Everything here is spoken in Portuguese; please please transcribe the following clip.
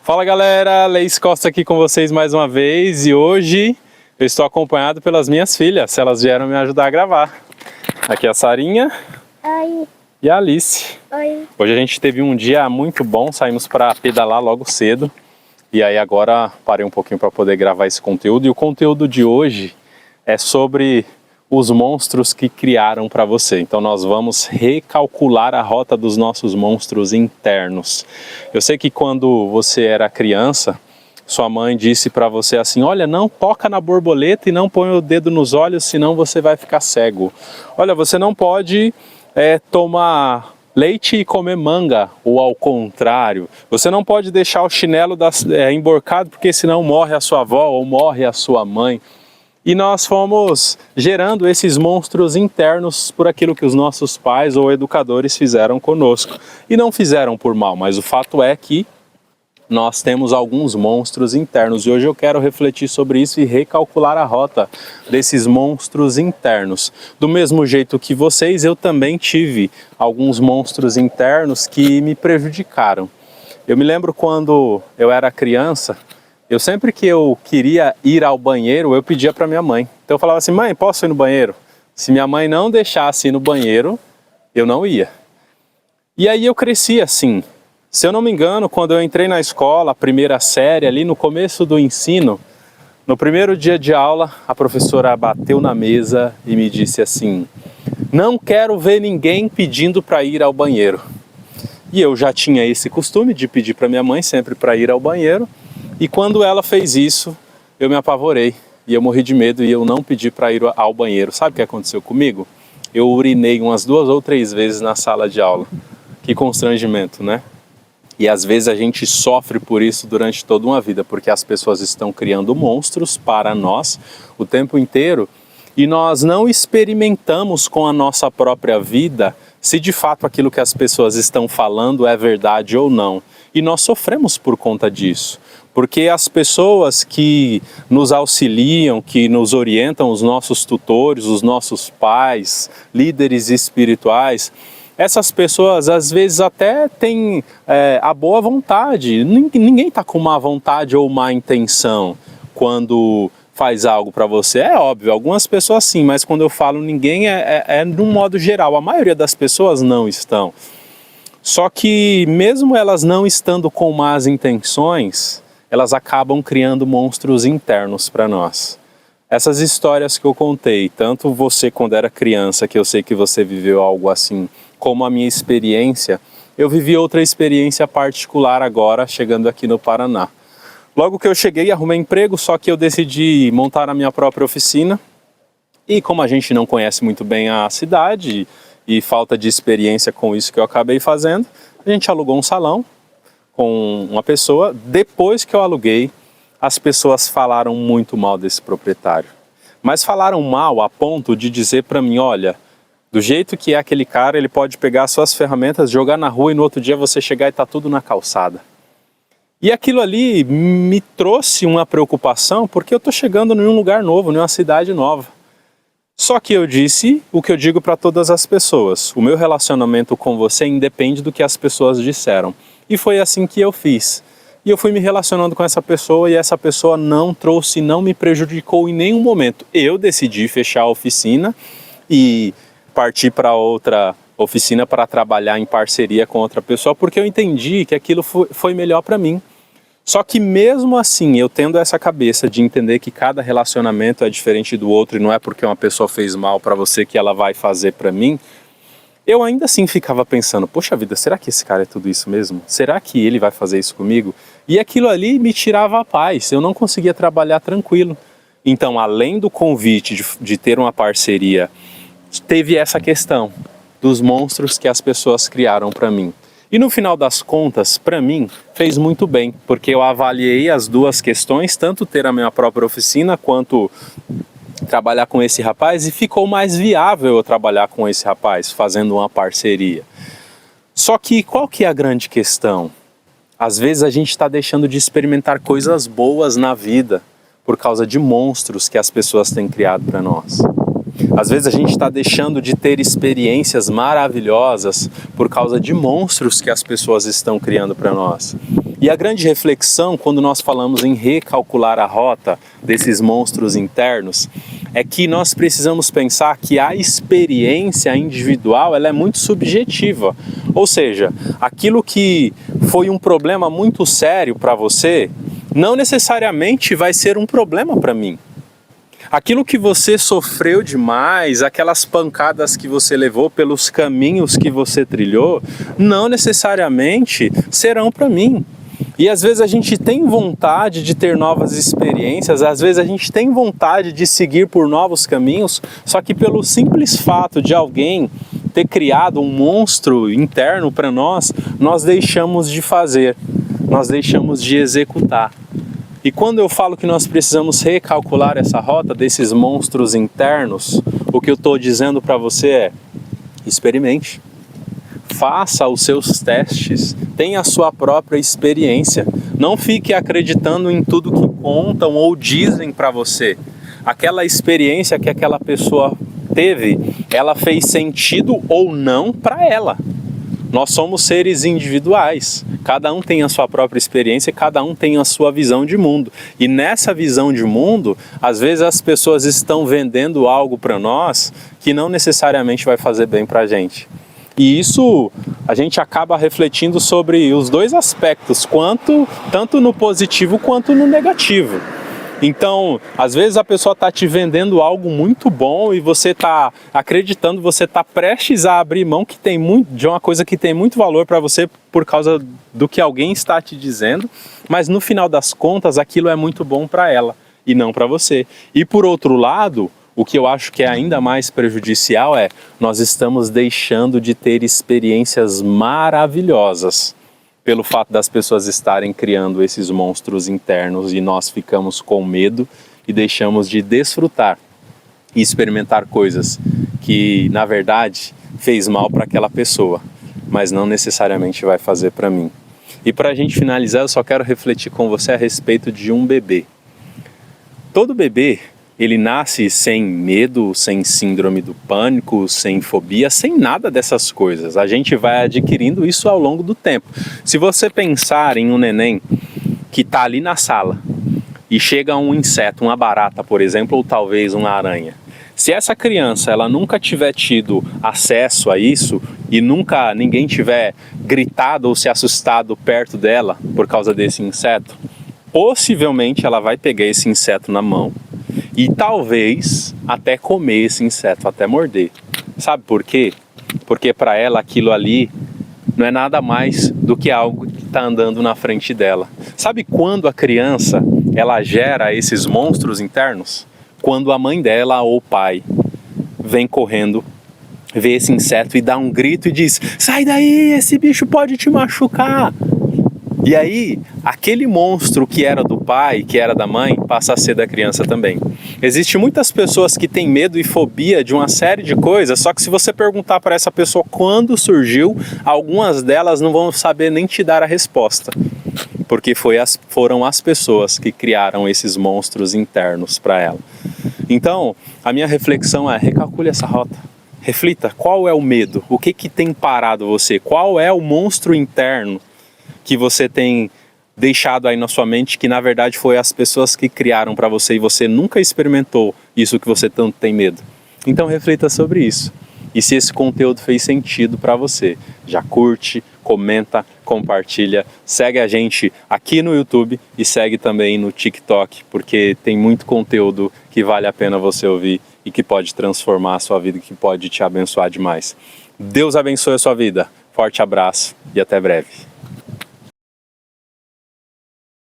Fala galera, Leis Costa aqui com vocês mais uma vez e hoje eu estou acompanhado pelas minhas filhas, elas vieram me ajudar a gravar. Aqui é a Sarinha. Oi. E a Alice. Oi. Hoje a gente teve um dia muito bom, saímos para pedalar logo cedo e aí agora parei um pouquinho para poder gravar esse conteúdo e o conteúdo de hoje é sobre os monstros que criaram para você. Então nós vamos recalcular a rota dos nossos monstros internos. Eu sei que quando você era criança, sua mãe disse para você assim, olha, não toca na borboleta e não põe o dedo nos olhos, senão você vai ficar cego. Olha, você não pode tomar leite e comer manga, ou ao contrário. Você não pode deixar o chinelo emborcado, porque senão morre a sua avó ou morre a sua mãe. E nós fomos gerando esses monstros internos por aquilo que os nossos pais ou educadores fizeram conosco. E não fizeram por mal, mas o fato é que nós temos alguns monstros internos. E hoje eu quero refletir sobre isso e recalcular a rota desses monstros internos. Do mesmo jeito que vocês, eu também tive alguns monstros internos que me prejudicaram. Eu me lembro quando eu era criança, eu sempre que eu queria ir ao banheiro, eu pedia para minha mãe. Então eu falava assim, mãe, posso ir no banheiro? Se minha mãe não deixasse ir no banheiro, eu não ia. E aí eu cresci assim. Se eu não me engano, quando eu entrei na escola, a primeira série, ali no começo do ensino, no primeiro dia de aula, a professora bateu na mesa e me disse assim, não quero ver ninguém pedindo para ir ao banheiro. E eu já tinha esse costume de pedir para minha mãe sempre para ir ao banheiro. E quando ela fez isso, eu me apavorei e eu morri de medo e eu não pedi para ir ao banheiro. Sabe o que aconteceu comigo? Eu urinei umas 2 ou 3 vezes na sala de aula. Que constrangimento, né? E às vezes a gente sofre por isso durante toda uma vida, porque as pessoas estão criando monstros para nós o tempo inteiro e nós não experimentamos com a nossa própria vida se de fato aquilo que as pessoas estão falando é verdade ou não. E nós sofremos por conta disso. Porque as pessoas que nos auxiliam, que nos orientam, os nossos tutores, os nossos pais, líderes espirituais, essas pessoas às vezes até têm a boa vontade. Ninguém está com má vontade ou má intenção quando faz algo para você. É óbvio, algumas pessoas sim, mas quando eu falo ninguém é de um modo geral. A maioria das pessoas não estão. Só que mesmo elas não estando com más intenções, elas acabam criando monstros internos para nós. Essas histórias que eu contei, tanto você quando era criança, que eu sei que você viveu algo assim, como a minha experiência, eu vivi outra experiência particular agora, chegando aqui no Paraná. Logo que eu cheguei, arrumei emprego, só que eu decidi montar a minha própria oficina. E como a gente não conhece muito bem a cidade e falta de experiência com isso que eu acabei fazendo, a gente alugou um salão com uma pessoa. Depois que eu aluguei, as pessoas falaram muito mal desse proprietário. Mas falaram mal a ponto de dizer para mim, olha, do jeito que é aquele cara, ele pode pegar suas ferramentas, jogar na rua e no outro dia você chegar e tá tudo na calçada. E aquilo ali me trouxe uma preocupação, porque eu tô chegando em um lugar novo, em uma cidade nova. Só que eu disse o que eu digo para todas as pessoas, o meu relacionamento com você independe do que as pessoas disseram. E foi assim que eu fiz. E eu fui me relacionando com essa pessoa e essa pessoa não trouxe, não me prejudicou em nenhum momento. Eu decidi fechar a oficina e partir para outra oficina para trabalhar em parceria com outra pessoa, porque eu entendi que aquilo foi melhor para mim. Só que mesmo assim, eu tendo essa cabeça de entender que cada relacionamento é diferente do outro e não é porque uma pessoa fez mal para você que ela vai fazer para mim, eu ainda assim ficava pensando, poxa vida, será que esse cara é tudo isso mesmo? Será que ele vai fazer isso comigo? E aquilo ali me tirava a paz, eu não conseguia trabalhar tranquilo. Então, além do convite de ter uma parceria, teve essa questão dos monstros que as pessoas criaram para mim. E no final das contas, para mim, fez muito bem, porque eu avaliei as duas questões, tanto ter a minha própria oficina quanto trabalhar com esse rapaz, e ficou mais viável eu trabalhar com esse rapaz, fazendo uma parceria. Só que qual que é a grande questão? Às vezes a gente está deixando de experimentar coisas boas na vida por causa de monstros que as pessoas têm criado para nós. Às vezes a gente está deixando de ter experiências maravilhosas por causa de monstros que as pessoas estão criando para nós. E a grande reflexão, quando nós falamos em recalcular a rota desses monstros internos, é que nós precisamos pensar que a experiência individual ela é muito subjetiva. Ou seja, aquilo que foi um problema muito sério para você, não necessariamente vai ser um problema para mim. Aquilo que você sofreu demais, aquelas pancadas que você levou pelos caminhos que você trilhou, não necessariamente serão para mim. E às vezes a gente tem vontade de ter novas experiências, às vezes a gente tem vontade de seguir por novos caminhos, só que pelo simples fato de alguém ter criado um monstro interno para nós, nós deixamos de fazer, nós deixamos de executar. E quando eu falo que nós precisamos recalcular essa rota desses monstros internos, o que eu estou dizendo para você é: experimente, faça os seus testes, tenha a sua própria experiência. Não fique acreditando em tudo que contam ou dizem para você. Aquela experiência que aquela pessoa teve, ela fez sentido ou não para ela. Nós somos seres individuais, cada um tem a sua própria experiência, cada um tem a sua visão de mundo. E nessa visão de mundo, às vezes as pessoas estão vendendo algo para nós que não necessariamente vai fazer bem para a gente. E isso a gente acaba refletindo sobre os dois aspectos, tanto no positivo quanto no negativo. Então, às vezes a pessoa está te vendendo algo muito bom e você está acreditando, você está prestes a abrir mão de uma coisa que tem muito valor para você por causa do que alguém está te dizendo, mas no final das contas aquilo é muito bom para ela e não para você. E por outro lado, o que eu acho que é ainda mais prejudicial é nós estamos deixando de ter experiências maravilhosas pelo fato das pessoas estarem criando esses monstros internos e nós ficamos com medo e deixamos de desfrutar e experimentar coisas que, na verdade, fez mal para aquela pessoa, mas não necessariamente vai fazer para mim. E para a gente finalizar, eu só quero refletir com você a respeito de um bebê. Todo bebê, ele nasce sem medo, sem síndrome do pânico, sem fobia, sem nada dessas coisas. A gente vai adquirindo isso ao longo do tempo. Se você pensar em um neném que está ali na sala e chega um inseto, uma barata, por exemplo, ou talvez uma aranha. Se essa criança ela nunca tiver tido acesso a isso e nunca ninguém tiver gritado ou se assustado perto dela por causa desse inseto, possivelmente ela vai pegar esse inseto na mão e talvez até comer esse inseto, até morder. Sabe por quê? Porque para ela aquilo ali não é nada mais do que algo que está andando na frente dela. Sabe quando a criança ela gera esses monstros internos? Quando a mãe dela ou o pai vem correndo, vê esse inseto e dá um grito e diz: sai daí, esse bicho pode te machucar. E aí, aquele monstro que era do pai, que era da mãe, passa a ser da criança também. Existem muitas pessoas que têm medo e fobia de uma série de coisas, só que se você perguntar para essa pessoa quando surgiu, algumas delas não vão saber nem te dar a resposta. Porque foram as pessoas que criaram esses monstros internos para ela. Então, a minha reflexão é: recalcule essa rota. Reflita, qual é o medo? O que tem parado você? Qual é o monstro interno que você tem deixado aí na sua mente, que na verdade foi as pessoas que criaram para você e você nunca experimentou isso que você tanto tem medo? Então reflita sobre isso. E se esse conteúdo fez sentido para você, já curte, comenta, compartilha, segue a gente aqui no YouTube e segue também no TikTok, porque tem muito conteúdo que vale a pena você ouvir e que pode transformar a sua vida, que pode te abençoar demais. Deus abençoe a sua vida. Forte abraço e até breve.